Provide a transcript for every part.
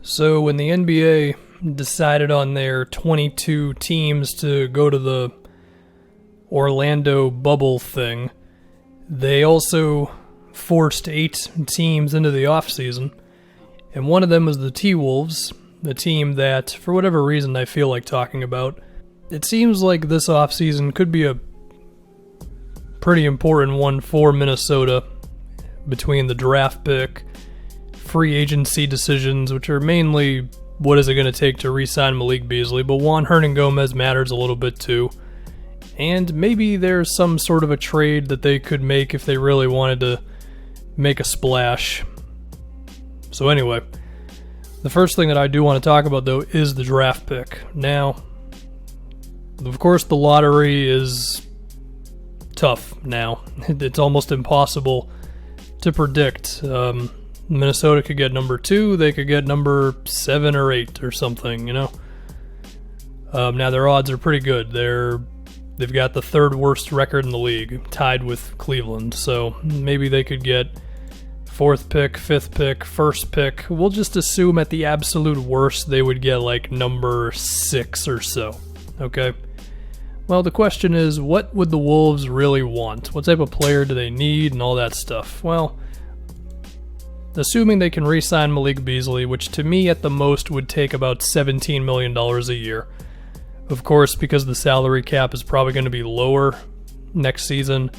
So when the NBA decided on their 22 teams to go to the Orlando bubble thing, they also forced 8 teams into the offseason, and one of them was the T-Wolves, the team that, for whatever reason, I feel like talking about. It seems like this offseason could be a pretty important one for Minnesota between the draft pick, free agency decisions, which are mainly what is it going to take to re-sign Malik Beasley, but Juan Hernangomez matters a little bit too. And maybe there's some sort of a trade that they could make if they really wanted to make a splash. So anyway, the first thing that I do want to talk about though is the draft pick. Now, of course the lottery is tough now. It's almost impossible to predict. Minnesota could get number 2, they could get number 7 or 8 or something, you know. Now their odds are pretty good. They've got the 3rd worst record in the league, tied with Cleveland. So maybe they could get 4th pick, 5th pick, 1st pick. We'll just assume at the absolute worst they would get like number 6 or so. Okay? Well, the question is, what would the Wolves really want? What type of player do they need and all that stuff? Well, assuming they can re-sign Malik Beasley, which to me at the most would take about $17 million a year. Of course, because the salary cap is probably going to be lower next season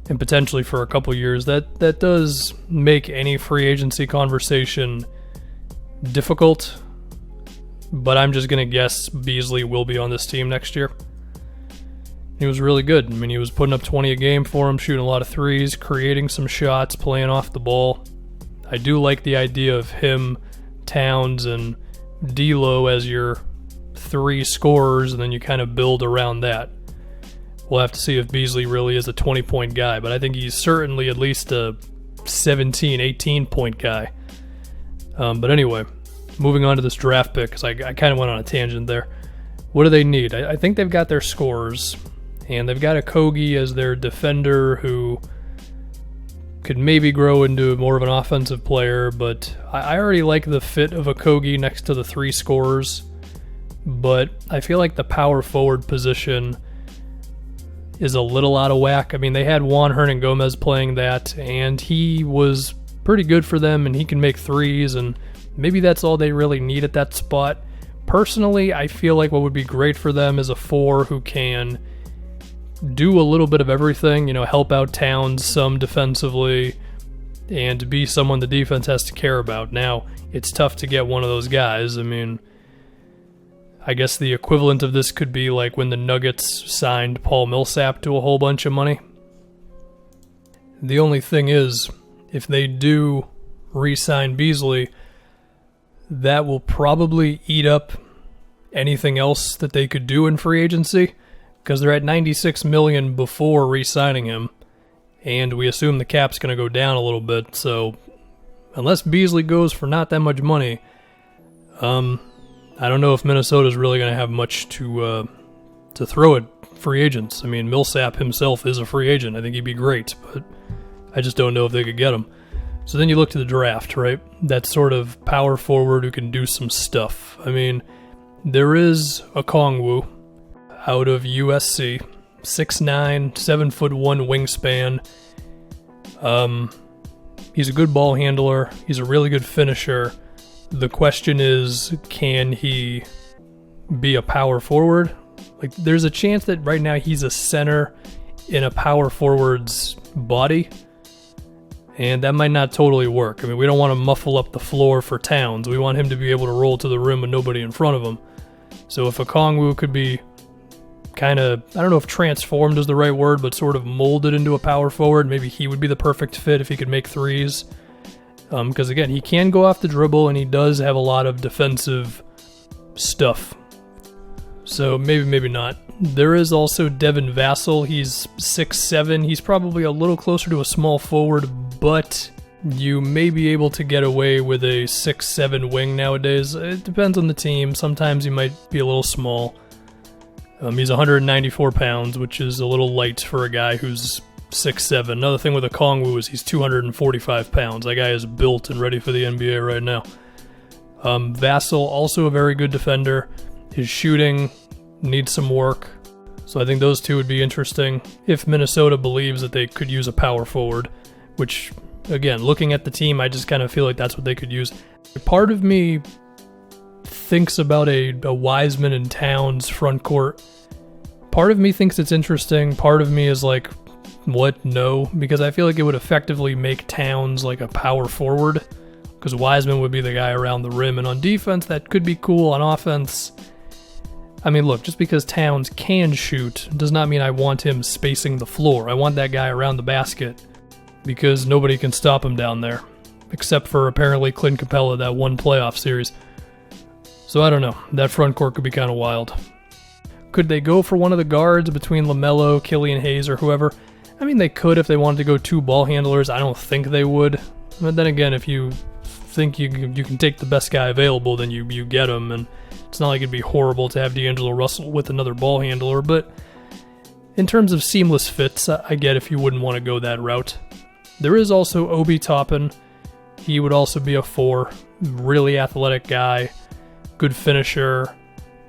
and potentially for a couple years, that does make any free agency conversation difficult. But I'm just going to guess Beasley will be on this team next year. He was really good. I mean, he was putting up 20 a game for him, shooting a lot of threes, creating some shots, playing off the ball. I do like the idea of him, Towns, and D'Lo as your 3 scorers, and then you kind of build around that. We'll have to see if Beasley really is a 20-point guy, but I think he's certainly at least a 17, 18-point guy. But anyway, moving on to this draft pick, because I kind of went on a tangent there. What do they need? I think they've got their scorers, and they've got Okogie as their defender who could maybe grow into more of an offensive player, but I already like the fit of Okogie next to the 3 scorers, but I feel like the power forward position is a little out of whack. I mean, they had Juan Hernangomez playing that, and he was pretty good for them, and he can make threes, and maybe that's all they really need at that spot. Personally, I feel like what would be great for them is a 4 who can do a little bit of everything, you know, help out Towns some defensively, and be someone the defense has to care about. Now, it's tough to get one of those guys. I mean, I guess the equivalent of this could be like when the Nuggets signed Paul Millsap to a whole bunch of money. The only thing is, if they do re-sign Beasley, that will probably eat up anything else that they could do in free agency, because they're at $96 million before re-signing him, and we assume the cap's going to go down a little bit. So unless Beasley goes for not that much money, I don't know if Minnesota's really going to have much to throw at free agents. I mean, Millsap himself is a free agent. I think he'd be great, but I just don't know if they could get him. So then you look to the draft, right? That sort of power forward who can do some stuff. I mean, there is Okongwu out of USC, 6'9", 7'1" wingspan. He's a good ball handler. He's a really good finisher. The question is, can he be a power forward? Like, there's a chance that right now he's a center in a power forward's body, and that might not totally work. I mean, we don't want to muffle up the floor for Towns. We want him to be able to roll to the rim with nobody in front of him. So if Okongwu could be kind of, I don't know if transformed is the right word, but sort of molded into a power forward, maybe he would be the perfect fit if he could make threes. Because again, he can go off the dribble, and he does have a lot of defensive stuff. So maybe not. There is also Devin Vassell. He's 6'7". He's probably a little closer to a small forward, but you may be able to get away with a 6'7" wing nowadays. It depends on the team. Sometimes he might be a little small. He's 194 pounds, which is a little light for a guy who's 6'7". Another thing with Okongwu is he's 245 pounds. That guy is built and ready for the NBA right now. Vassell, also a very good defender. His shooting needs some work. So I think those two would be interesting if Minnesota believes that they could use a power forward, which, again, looking at the team, I just kind of feel like that's what they could use. Part of me thinks about a Wiseman and Towns front court. Part of me thinks it's interesting. Part of me is like, what? No. Because I feel like it would effectively make Towns like a power forward. Because Wiseman would be the guy around the rim. And on defense, that could be cool. On offense, I mean, look, just because Towns can shoot does not mean I want him spacing the floor. I want that guy around the basket because nobody can stop him down there, except for apparently Clint Capella, that one playoff series. So I don't know. That front court could be kind of wild. Could they go for one of the guards between LaMelo, Killian Hayes, or whoever? I mean, they could if they wanted to go 2 ball handlers. I don't think they would. But then again, if you think you can take the best guy available, then you get him, and it's not like it'd be horrible to have D'Angelo Russell with another ball handler, but in terms of seamless fits, I get if you wouldn't want to go that route. There is also Obi Toppin. He would also be a 4. Really athletic guy, good finisher,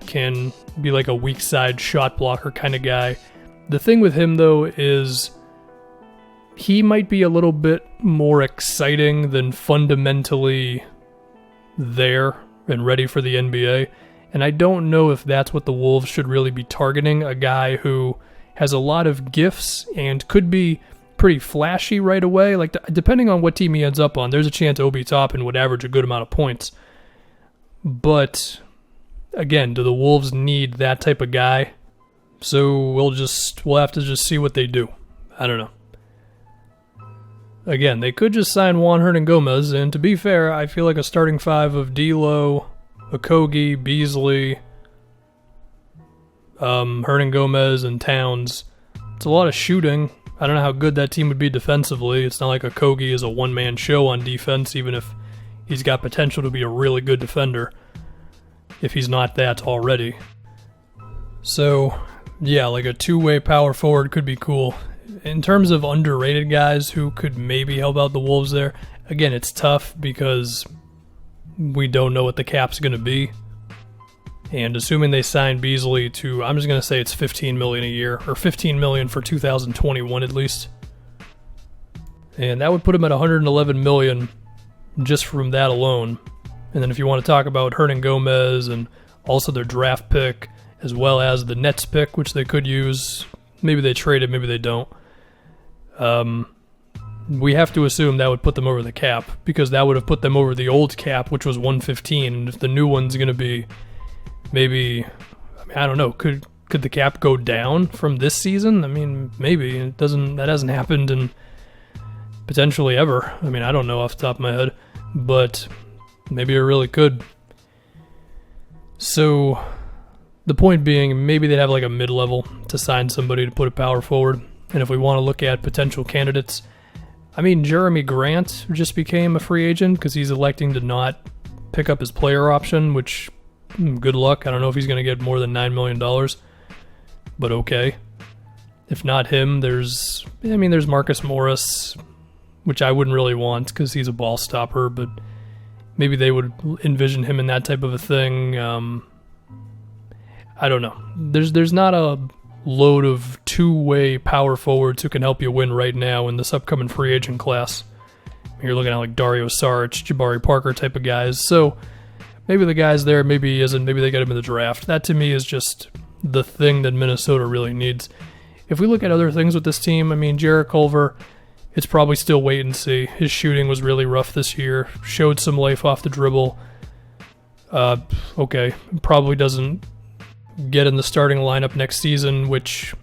can be like a weak side shot blocker kind of guy. The thing with him, though, is he might be a little bit more exciting than fundamentally there and ready for the NBA. And I don't know if that's what the Wolves should really be targeting, a guy who has a lot of gifts and could be pretty flashy right away. Like, depending on what team he ends up on, there's a chance Obi Toppin would average a good amount of points. But, again, do the Wolves need that type of guy? So we'll have to just see what they do. I don't know. Again, they could just sign Juan Hernangomez, and to be fair, I feel like a starting 5 of D'Lo, Okogie, Beasley, Hernangomez, and Towns. It's a lot of shooting. I don't know how good that team would be defensively. It's not like Okogie is a one-man show on defense, even if he's got potential to be a really good defender, if he's not that already. So, yeah, like a 2-way power forward could be cool. In terms of underrated guys who could maybe help out the Wolves there, again, it's tough because we don't know what the cap's going to be. And assuming they sign Beasley to, I'm just going to say it's $15 million a year, or $15 million for 2021 at least. And that would put him at $111 million just from that alone. And then if you want to talk about Hernangomez and also their draft pick, as well as the Nets pick, which they could use, maybe they trade it, maybe they don't. We have to assume that would put them over the cap, because that would have put them over the old cap, which was 115. And if the new one's going to be maybe, I don't know, could the cap go down from this season? I mean, maybe. That hasn't happened in potentially ever. I mean, I don't know off the top of my head, but maybe it really could. So the point being, maybe they'd have like a mid-level to sign somebody to put a power forward. And if we want to look at potential candidates, I mean, Jeremy Grant just became a free agent because he's electing to not pick up his player option, which, good luck. I don't know if he's going to get more than $9 million, but okay. If not him, there's Marcus Morris, which I wouldn't really want because he's a ball stopper, but maybe they would envision him in that type of a thing. I don't know. There's not a load of 2-way power forwards who can help you win right now in this upcoming free agent class. You're looking at like Dario Saric, Jabari Parker type of guys. So maybe the guy's there, maybe he isn't, maybe they get him in the draft. That to me is just the thing that Minnesota really needs. If we look at other things with this team, I mean, Jarrett Culver, it's probably still wait and see. His shooting was really rough this year, showed some life off the dribble. Okay, probably doesn't get in the starting lineup next season, which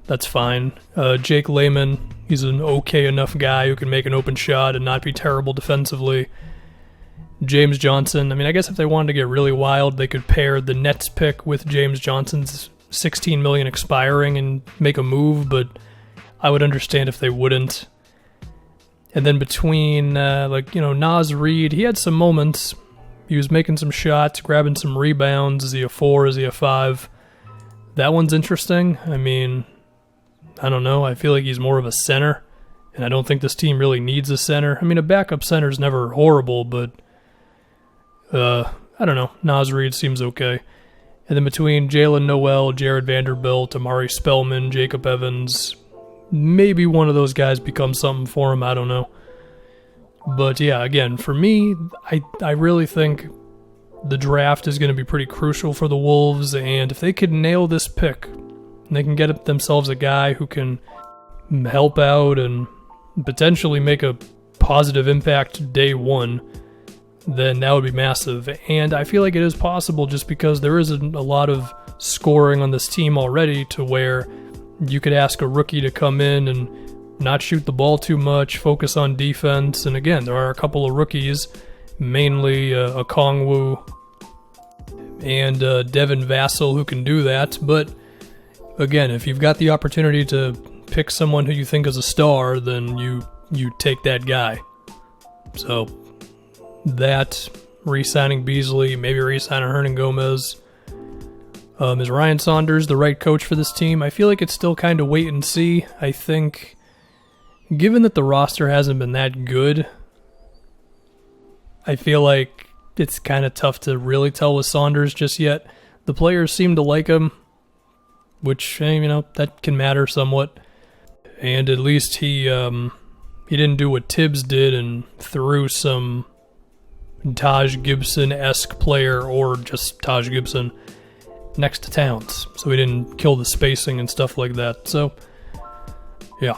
that's fine. Jake Layman, he's an okay enough guy who can make an open shot and not be terrible defensively. James Johnson, I mean, I guess if they wanted to get really wild, they could pair the Nets pick with James Johnson's $16 million expiring and make a move, but I would understand if they wouldn't. And then between, Naz Reid, he had some moments. He was making some shots, grabbing some rebounds. Is he a 4? Is he a 5? That one's interesting. I mean, I don't know. I feel like he's more of a center, and I don't think this team really needs a center. I mean, a backup center is never horrible, but I don't know. Naz Reid seems okay. And then between Jalen Noel, Jared Vanderbilt, Amari Spellman, Jacob Evans, maybe one of those guys becomes something for him. I don't know. But yeah, again, for me, I really think the draft is going to be pretty crucial for the Wolves. And if they could nail this pick, and they can get themselves a guy who can help out and potentially make a positive impact day one, then that would be massive. And I feel like it is possible just because there isn't a lot of scoring on this team already to where you could ask a rookie to come in and not shoot the ball too much, focus on defense. And again, there are a couple of rookies, mainly Okongwu and Devin Vassell, who can do that. But again, if you've got the opportunity to pick someone who you think is a star, then you take that guy. So that, re-signing Beasley, maybe re-signing Hernangomez. Is Ryan Saunders the right coach for this team? I feel like it's still kind of wait and see. I think, given that the roster hasn't been that good, I feel like it's kind of tough to really tell with Saunders just yet. The players seem to like him, which, that can matter somewhat. And at least he didn't do what Tibbs did and threw some Taj Gibson-esque player, or just Taj Gibson, next to Towns. So he didn't kill the spacing and stuff like that. So, yeah.